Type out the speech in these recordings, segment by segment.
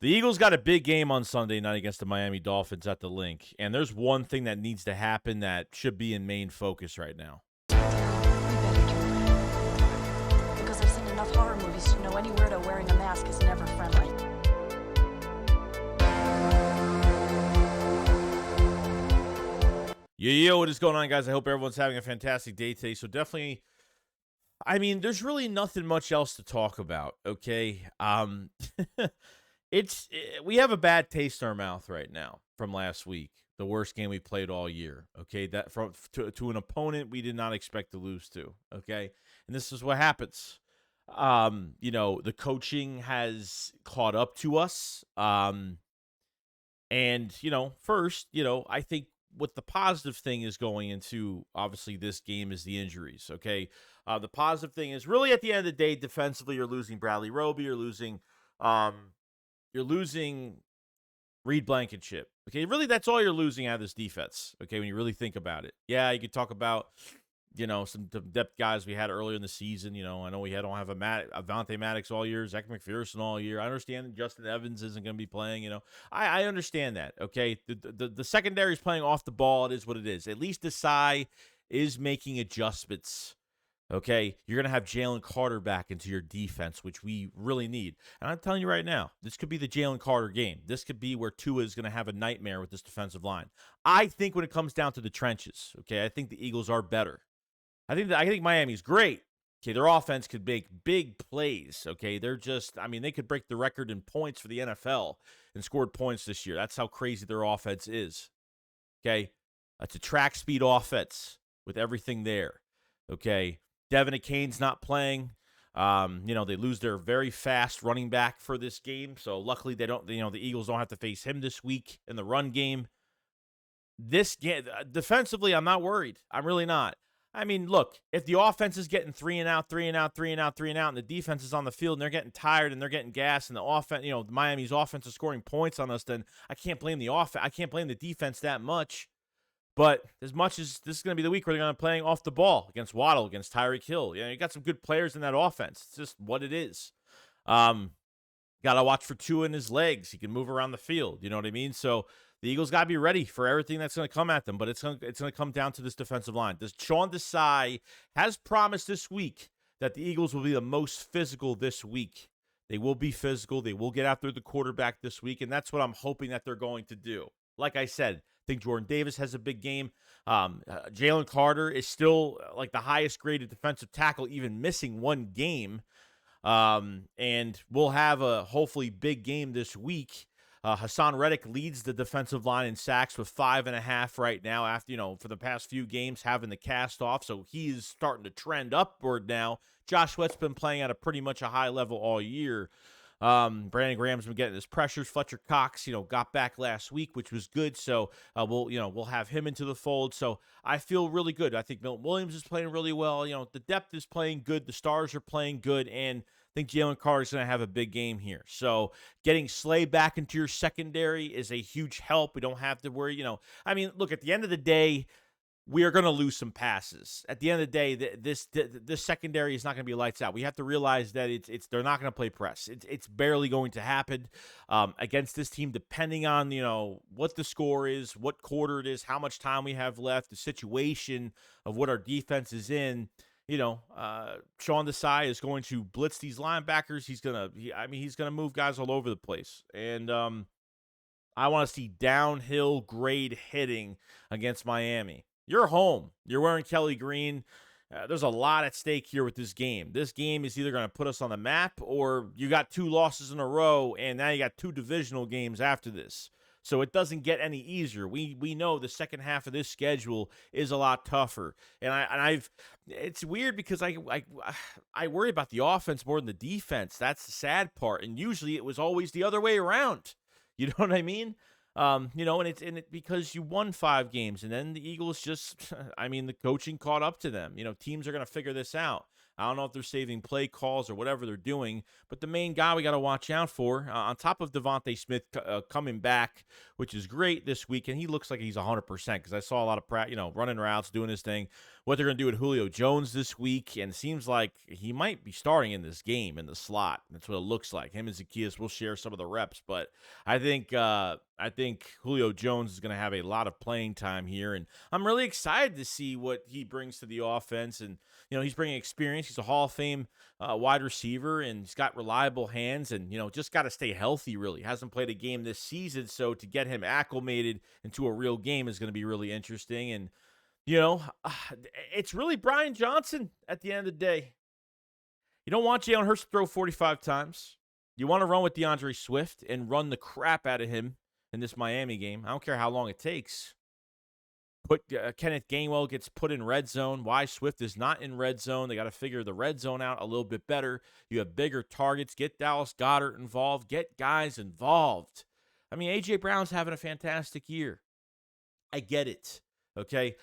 The Eagles got a big game on Sunday night against the Miami Dolphins at the Link, and there's one thing that needs to happen that should be in main focus right now. We better do it. Because I've seen enough horror movies to know any weirdo wearing a mask is never friendly. Yo, what is going on, guys? I hope everyone's having a fantastic day today. So definitely, there's really nothing much else to talk about, okay? We have a bad taste in our mouth right now from last week, the worst game we played all year, okay? That to an opponent we did not expect to lose to, okay? And this is what happens. The coaching has caught up to us. First, I think what the positive thing is going into, obviously, this game is the injuries, okay? The positive thing is really at the end of the day, defensively, you're losing Bradley Roby, you're losing Reed Blankenship. Okay, really, that's all you're losing out of this defense. Okay, when you really think about it. Yeah, you could talk about, some depth guys we had earlier in the season. I know don't have Avonte Maddox all year, Zach McPherson all year. I understand that Justin Evans isn't going to be playing. I understand that. Okay, the secondary is playing off the ball. It is what it is. At least Desai is making adjustments. Okay, you're going to have Jalen Carter back into your defense, which we really need. And I'm telling you right now, this could be the Jalen Carter game. This could be where Tua is going to have a nightmare with this defensive line. I think when it comes down to the trenches, okay, I think the Eagles are better. I think Miami's great. Okay, their offense could make big plays. Okay, they're just, they could break the record in points for the NFL and scored points this year. That's how crazy their offense is. Okay, it's a track speed offense with everything there. Okay. Devin Akane's not playing. They lose their very fast running back for this game. So luckily the Eagles don't have to face him this week in the run game. This game, defensively, I'm not worried. I'm really not. Look, if the offense is getting 3 and out, and the defense is on the field and they're getting tired and they're getting gas and the offense, Miami's offense is scoring points on us, then I can't blame the offense. I can't blame the defense that much. But as much as this is going to be the week where they're going to be playing off the ball against Waddle, against Tyreek Hill, you got some good players in that offense. It's just what it is. Got to watch for Tua in his legs. He can move around the field. You know what I mean? So the Eagles got to be ready for everything that's going to come at them. But it's going to come down to this defensive line. Sean Desai has promised this week that the Eagles will be the most physical this week. They will be physical. They will get after the quarterback this week, and that's what I'm hoping that they're going to do. Like I said, I think Jordan Davis has a big game. Jalen Carter is still like the highest graded defensive tackle, even missing one game. And we'll have a hopefully big game this week. Hassan Reddick leads the defensive line in sacks with 5.5 right now after, for the past few games having the cast off. So he's starting to trend upward now. Josh Sweat's been playing at a pretty much a high level all year. Brandon Graham's been getting his pressures. Fletcher Cox, got back last week, which was good. So we'll have him into the fold. So I feel really good. I think Milton Williams is playing really well. The depth is playing good. The stars are playing good, and I think Jalen Carter is going to have a big game here. So getting Slay back into your secondary is a huge help. We don't have to worry. Look, at the end of the day, we are going to lose some passes. At the end of the day, this secondary is not going to be lights out. We have to realize that they're not going to play press. It's barely going to happen against this team, depending on what the score is, what quarter it is, how much time we have left, the situation of what our defense is in. Sean Desai is going to blitz these linebackers. He's gonna move guys all over the place, and I want to see downhill grade hitting against Miami. You're home. You're wearing Kelly Green. There's a lot at stake here with this game. This game is either going to put us on the map, or you got 2 losses in a row, and now you got 2 divisional games after this. So it doesn't get any easier. We know the second half of this schedule is a lot tougher. And it's weird because I worry about the offense more than the defense. That's the sad part. And usually it was always the other way around. You know what I mean? And it's because you won 5 games, and then the Eagles just, the coaching caught up to them. Teams are going to figure this out. I don't know if they're saving play calls or whatever they're doing, but the main guy we got to watch out for, on top of Devontae Smith coming back, which is great this week, and he looks like he's 100% because I saw a lot of running routes, doing his thing. What they're going to do with Julio Jones this week, and it seems like he might be starting in this game in the slot. That's what it looks like. Him and Zacchaeus will share some of the reps, but I think Julio Jones is going to have a lot of playing time here, and I'm really excited to see what he brings to the offense. And he's bringing experience. He's a Hall of Fame wide receiver, and he's got reliable hands, and just got to stay healthy. Really hasn't played a game this season, so to get him acclimated into a real game is going to be really interesting. And it's really BrianJohnson at the end of the day. You don't want Jalen Hurts to throw 45 times. You want to run with DeAndre Swift and run the crap out of him in this Miami game. I don't care how long it takes. Kenneth Gainwell gets put in red zone. Why Swift is not in red zone? They got to figure the red zone out a little bit better. You have bigger targets. Get Dallas Goedert involved. Get guys involved. I mean, A.J. Brown's having a fantastic year. I get it. Okay.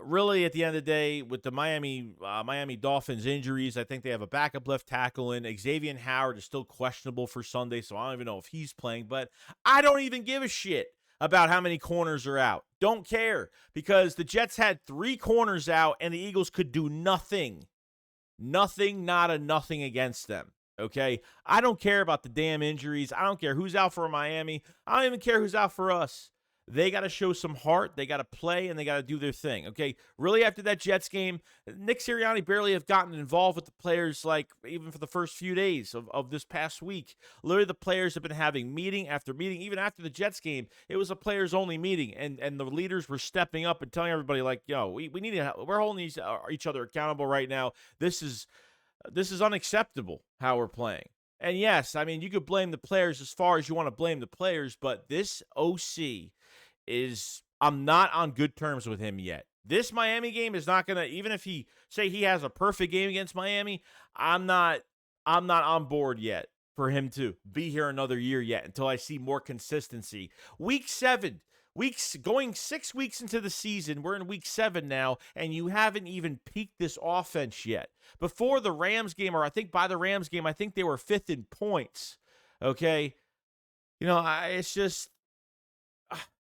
Really, at the end of the day, with the Miami Dolphins injuries, I think they have a backup left tackle in. Xavier Howard is still questionable for Sunday, so I don't even know if he's playing. But I don't even give a shit about how many corners are out. Don't care, because the Jets had 3 corners out, and the Eagles could do nothing. Nothing, not a nothing against them. Okay? I don't care about the damn injuries. I don't care who's out for Miami. I don't even care who's out for us. They got to show some heart. They got to play, and they got to do their thing, okay? Really, after that Jets game, Nick Sirianni barely have gotten involved with the players, like, even for the first few days of this past week. Literally, the players have been having meeting after meeting. Even after the Jets game, it was a players-only meeting, and the leaders were stepping up and telling everybody, like, we need to – we're holding each other accountable right now. This is unacceptable how we're playing. And, yes, I mean, you could blame the players as far as you want to blame the players, but this OC – I'm not on good terms with him yet. This Miami game is not going to, even if he has a perfect game against Miami, I'm not on board yet for him to be here another year yet until I see more consistency. Week 7, going 6 weeks into the season, we're in week 7 now, and you haven't even peaked this offense yet. Before the Rams game, or I think by the Rams game, I think they were 5th in points. Okay? It's just,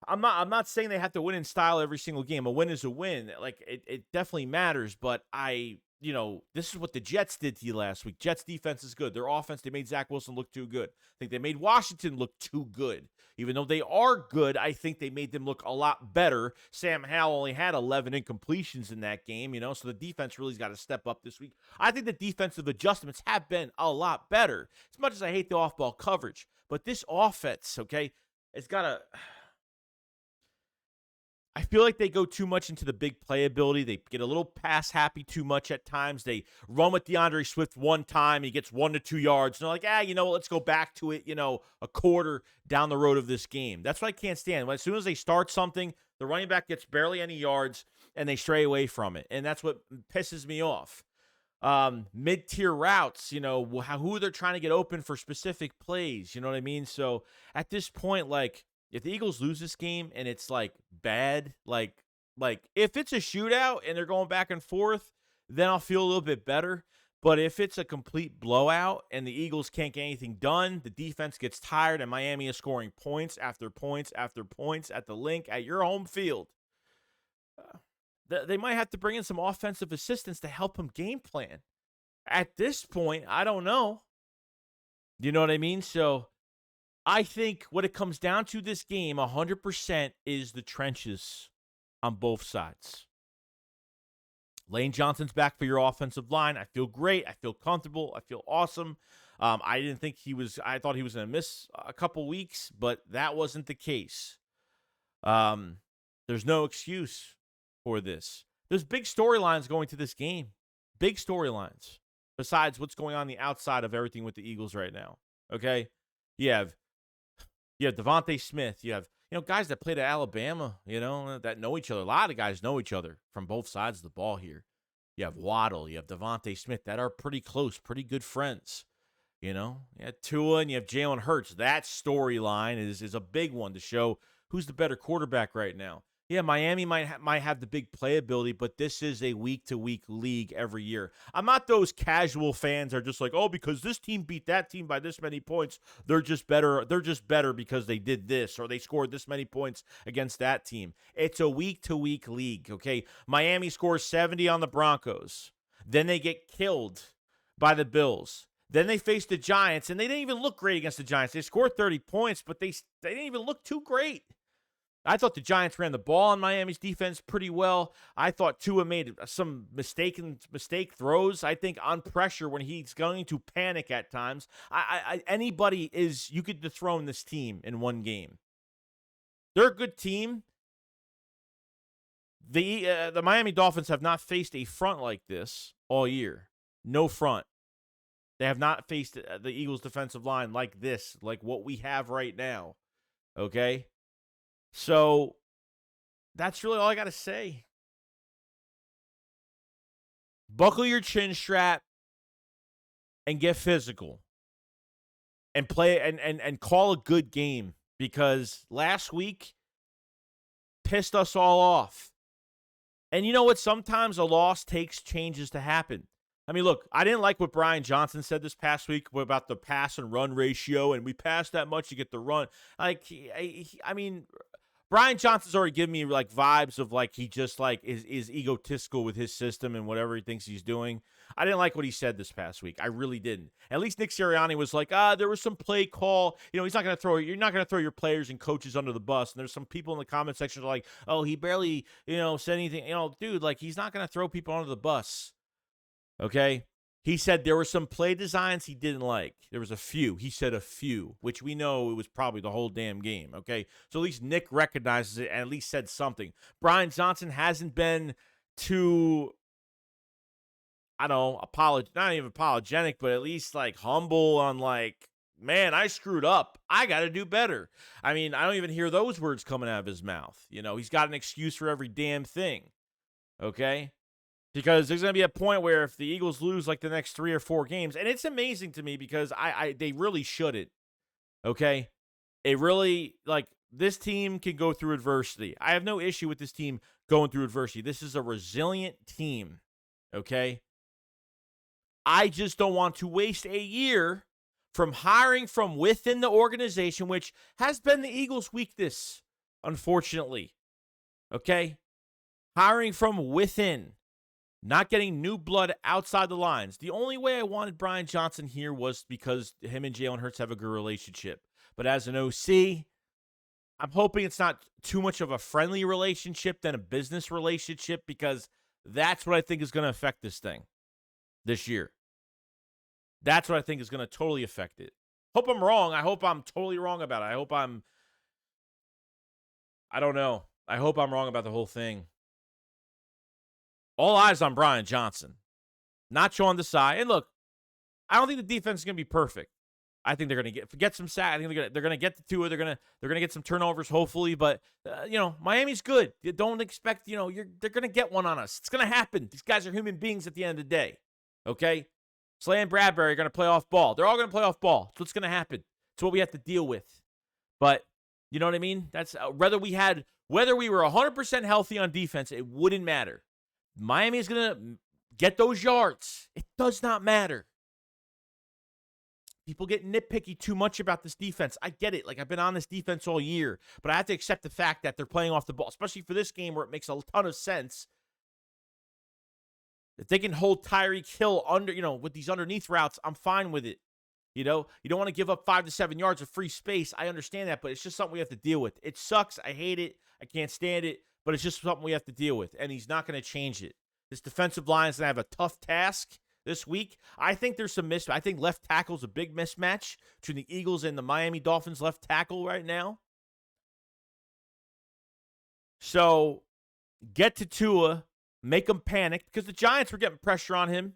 I'm not saying they have to win in style every single game. A win is a win. Like, it definitely matters, but this is what the Jets did to you last week. Jets defense is good. Their offense, they made Zach Wilson look too good. I think they made Washington look too good. Even though they are good, I think they made them look a lot better. Sam Howell only had 11 incompletions in that game, so the defense really's got to step up this week. I think the defensive adjustments have been a lot better, as much as I hate the off-ball coverage. But this offense, okay, it's got to... I feel like they go too much into the big playability. They get a little pass happy too much at times. They run with DeAndre Swift one time. He gets 1 to 2 yards. And they're like, let's go back to it, a quarter down the road of this game. That's what I can't stand. As soon as they start something, the running back gets barely any yards, and they stray away from it. And that's what pisses me off. Mid-tier routes, who they're trying to get open for specific plays. You know what I mean? So at this point, like, if the Eagles lose this game and it's, like, bad, like if it's a shootout and they're going back and forth, then I'll feel a little bit better. But if it's a complete blowout and the Eagles can't get anything done, the defense gets tired, and Miami is scoring points after points after points at the link at your home field, they might have to bring in some offensive assistance to help them game plan. At this point, I don't know. You know what I mean? So I think what it comes down to this game 100% is the trenches on both sides. Lane Johnson's back for your offensive line. I feel great. I feel comfortable. I feel awesome. I thought he was going to miss a couple weeks, but that wasn't the case. There's no excuse for this. There's big storylines going to this game. Big storylines. Besides what's going on the outside of everything with the Eagles right now. Okay? You have Devontae Smith. You have, guys that played at Alabama, that know each other. A lot of guys know each other from both sides of the ball here. You have Waddle. You have Devontae Smith that are pretty close, pretty good friends. You have Tua and you have Jalen Hurts. That storyline is a big one to show who's the better quarterback right now. Yeah, Miami might have the big playability, but this is a week-to-week league every year. I'm not those casual fans that are just like, oh, because this team beat that team by this many points, they're just better. They're just better because they did this or they scored this many points against that team. It's a week-to-week league, okay? Miami scores 70 on the Broncos. Then they get killed by the Bills. Then they face the Giants, and they didn't even look great against the Giants. They scored 30 points, but they didn't even look too great. I thought the Giants ran the ball on Miami's defense pretty well. I thought Tua made some mistake throws, I think, on pressure when he's going to panic at times. Anybody you could dethrone this team in one game. They're a good team. The Miami Dolphins have not faced a front like this all year. No front. They have not faced the Eagles defensive line like this, like what we have right now. Okay? So, that's really all I got to say. Buckle your chin strap and get physical. And play and call a good game, because last week pissed us all off. And you know what? Sometimes a loss takes changes to happen. I mean, look, I didn't like what BrianJohnson said this past week about the pass and run ratio, and we pass that much, you get the run. Like, I mean, BrianJohnson's already giving me like vibes of like he just like is egotistical with his system and whatever he thinks he's doing. I didn't like what he said this past week. I really didn't. At least Nick Sirianni was like, there was some play call. You know, you're not going to throw your players and coaches under the bus. And there's some people in the comment section like, oh, he barely, said anything. Dude, like he's not going to throw people under the bus. Okay? He said there were some play designs he didn't like. There was a few. He said a few, which we know it was probably the whole damn game, okay? So at least Nick recognizes it and at least said something. BrianJohnson hasn't been too, not even apologetic, but at least like humble on like, man, I screwed up. I got to do better. I mean, I don't even hear those words coming out of his mouth. He's got an excuse for every damn thing, okay? Because there's going to be a point where if the Eagles lose like the next 3 or 4 games, and it's amazing to me because they really shouldn't, okay? It really, like, this team can go through adversity. I have no issue with this team going through adversity. This is a resilient team, okay? I just don't want to waste a year from hiring from within the organization, which has been the Eagles' weakness, unfortunately, okay? Hiring from within. Not getting new blood outside the lines. The only way I wanted BrianJohnson here was because him and Jalen Hurts have a good relationship. But as an OC, I'm hoping it's not too much of a friendly relationship than a business relationship, because that's what I think is going to affect this thing this year. That's what I think is going to totally affect it. Hope I'm wrong. I hope I'm totally wrong about it. I don't know. I hope I'm wrong about the whole thing. All eyes on BrianJohnson. Not Sean Desai. And look, I don't think the defense is going to be perfect. I think they're going to get some sack. I think they're going to get the Tua. They're going to get some turnovers, hopefully. But Miami's good. You don't expect they're going to get one on us. It's going to happen. These guys are human beings at the end of the day. Okay, Slay and Bradbury are going to play off ball. They're all going to play off ball. That's what's going to happen. It's what we have to deal with. But you know what I mean? That's whether we were 100% healthy on defense, it wouldn't matter. Miami is going to get those yards. It does not matter. People get nitpicky too much about this defense. I get it. Like, I've been on this defense all year, but I have to accept the fact that they're playing off the ball, especially for this game where it makes a ton of sense. If they can hold Tyreek Hill under, with these underneath routes, I'm fine with it. You don't want to give up 5 to 7 yards of free space. I understand that, but it's just something we have to deal with. It sucks. I hate it. I can't stand it. But it's just something we have to deal with, and he's not going to change it. This defensive line is going to have a tough task this week. I think there's some I think left tackle is a big mismatch between the Eagles and the Miami Dolphins left tackle right now. So get to Tua, make him panic, because the Giants were getting pressure on him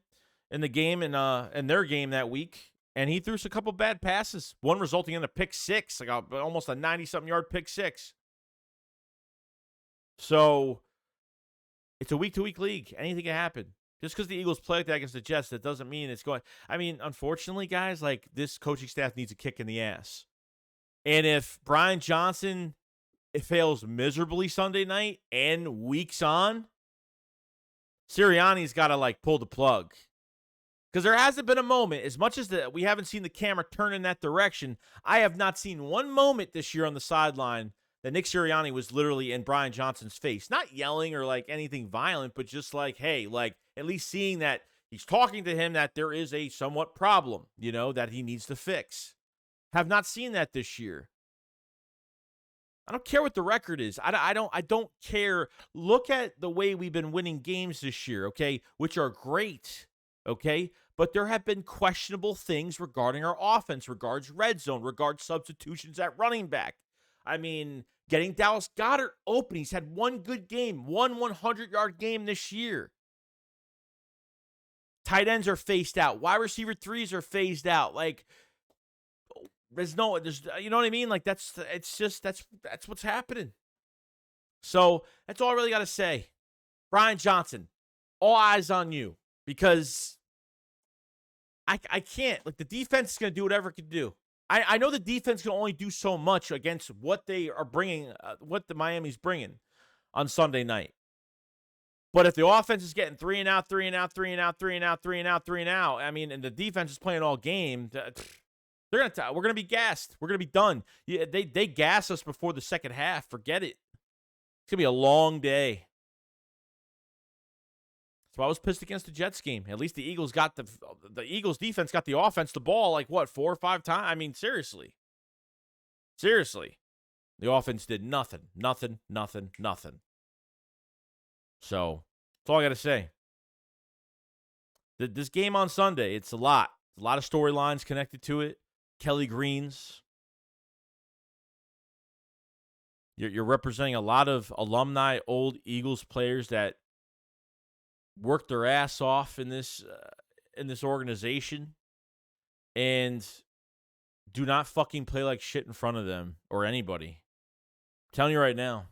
in the game and in their game that week, and he threw us a couple bad passes, one resulting in a pick six, like almost a 90-something yard pick six. So it's a week-to-week league. Anything can happen. Just because the Eagles play like that against the Jets, that doesn't mean it's going. I mean, unfortunately, guys, like, this coaching staff needs a kick in the ass. And if BrianJohnson it fails miserably Sunday night and weeks on, Sirianni's got to, like, pull the plug. Because there hasn't been a moment, as much as we haven't seen the camera turn in that direction, I have not seen one moment this year on the sideline that Nick Sirianni was literally in BrianJohnson's face. Not yelling or, like, anything violent, but just like, hey, like, at least seeing that he's talking to him that there is a somewhat problem, you know, that he needs to fix. Have not seen that this year. I don't care what the record is. I don't care. Look at the way we've been winning games this year, okay, which are great, okay? But there have been questionable things regarding our offense, regards red zone, regards substitutions at running back. I mean, getting Dallas Goedert open. He's had one good game, one 100-yard game this year. Tight ends are phased out. Wide receiver threes are phased out. Like, there's you know what I mean? Like, that's what's happening. So that's all I really got to say. BrianJohnson, all eyes on you, because I can't. Like, the defense is going to do whatever it can do. I know the defense can only do so much against what they are bringing, what the Miami's bringing on Sunday night. But if the offense is getting 3 and out, 3 and out, 3 and out, 3 and out, 3 and out, 3 and out, I mean, and the defense is playing all game, we're gonna be gassed. We're gonna be done. Yeah, they gas us before the second half. Forget it. It's gonna be a long day. So I was pissed against the Jets game. At least the Eagles got the Eagles defense got the offense the ball like what, 4 or 5 times. I mean, seriously, the offense did nothing. So that's all I got to say. This game on Sunday, it's a lot. A lot of storylines connected to it. Kelly Greens. You're representing a lot of alumni, old Eagles players that worked their ass off in this organization and do not fucking play like shit in front of them or anybody. I'm telling you right now.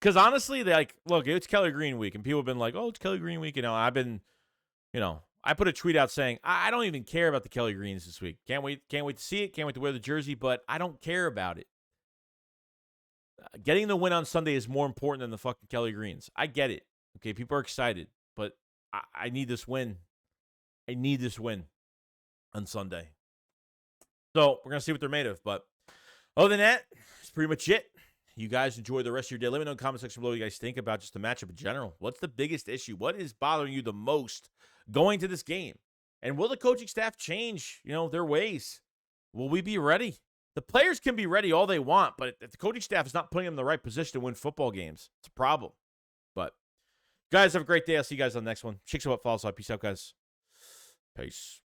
Because honestly, look, it's Kelly Green week, and people have been like, oh, it's Kelly Green week. You know, I put a tweet out saying, I don't even care about the Kelly Greens this week. Can't wait to see it. Can't wait to wear the jersey, but I don't care about it. Getting the win on Sunday is more important than the fucking Kelly Greens. I get it. Okay, people are excited, but I need this win. I need this win on Sunday. So we're going to see what they're made of. But other than that, that's pretty much it. You guys enjoy the rest of your day. Let me know in the comment section below what you guys think about just the matchup in general. What's the biggest issue? What is bothering you the most going to this game? And will the coaching staff change, their ways? Will we be ready? The players can be ready all they want, but if the coaching staff is not putting them in the right position to win football games, it's a problem. But guys, have a great day. I'll see you guys on the next one. Shakes up, follow us. Peace out, guys. Peace.